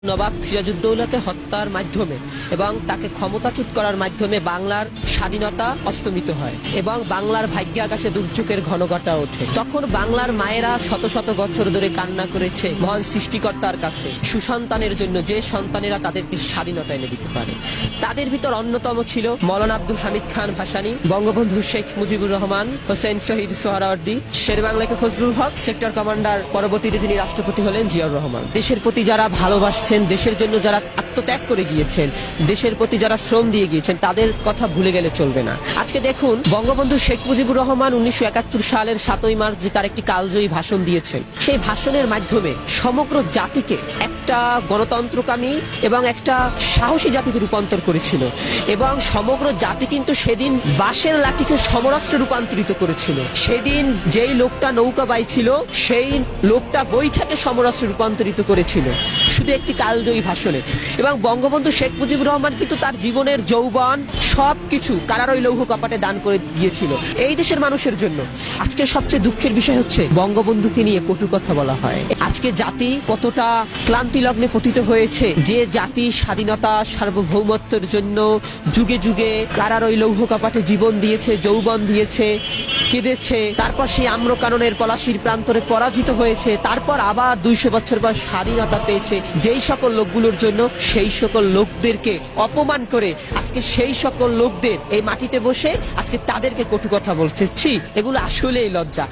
নবাব সিরাজউদ্দৌলাকে হত্যার মাধ্যমে এবং তাকে ক্ষমতাচ্যুত করার মাধ্যমে বাংলার স্বাধীনতা অস্তমিত হয় এবং বাংলার ভাগ্যে আকাশে দুর্যোগের ঘনঘটা ওঠে। তখন বাংলার মায়েরা শত শত বছর ধরে কান্না করেছে মহান সৃষ্টিকর্তার কাছে সুসন্তানের জন্য, যে সন্তানেরা তাদেরকে স্বাধীনতা এনে দিতে পারে। তাদের ভিতর অন্যতম ছিল মৌলানা আব্দুল হামিদ খান ভাসানী, বঙ্গবন্ধু শেখ মুজিবুর রহমান, হোসেন শহীদ সোহরাওয়ার্দী, শেরবাংলাকে ফজলুল হক, সেক্টর কমান্ডার, পরবর্তীতে যিনি রাষ্ট্রপতি হলেন জিয়াউর রহমান। দেশের প্রতি যারা ভালোবাসছেন, দেশের জন্য যারা আত্মত্যাগ করে গিয়েছেন, দেশের প্রতি যারা শ্রম দিয়ে গিয়েছেন, তাদের কথা ভুলে গেলে চলবে না। আজকে দেখুন, বঙ্গবন্ধু শেখ মুজিবুর রহমান 1971 সালের 7ই মার্চ যে তার একটি কালজয়ী ভাষণ দিয়েছেন, সেই ভাষণের মাধ্যমে সমগ্র জাতিকে একটা গণতন্ত্রকামী এবং একটা সাহসী জাতিতে রূপান্তর করেছিল এবং সমগ্র জাতি কিন্তু সেদিন বাঁশের লাঠিকে সমরাস্ত্রে রূপান্তরিত করেছিল। সেদিন যেই লোকটা নৌকা বাইছিল, সেই লোকটা বৈঠাকে সমরাস্ত্রে রূপান্তরিত করেছিল শুধু একটি কালজয়ী ভাষণে। এবং বঙ্গবন্ধু শেখ মুজিবুর রহমান কিন্তু তার জীবনের যৌবন সবকিছু কারারই লৌহ কপাটে দান করে দিয়েছিল এই দেশের মানুষের জন্য। আজকে সবচেয়ে দুঃখের বিষয় হচ্ছে বঙ্গবন্ধুকে নিয়ে কটু কথা বলা হয়। আজকে জাতি কতটা ক্লান্তি লগ্নে পতিত হয়েছে, যে জাতি স্বাধীনতা সার্বভৌমত্বের জন্য যুগে যুগে কারারই লৌহ কপাটে জীবন দিয়েছে, যৌবন দিয়েছে, কেঁদেছে, তারপর সেই আম্রকাননের পলাশির প্রান্তরে পরাজিত হয়েছে, তারপর আবার 200 বছর পর স্বাধীনতা পেয়েছে। যেই সকল লোকগুলোর জন্য সেই সকল লোকদেরকে অপমান করে আজকে সেই সকল লোকদের এই মাটিতে বসে আজকে তাদেরকে কটু কথা বলছে। ছি, এগুলো আসলেই লজ্জা।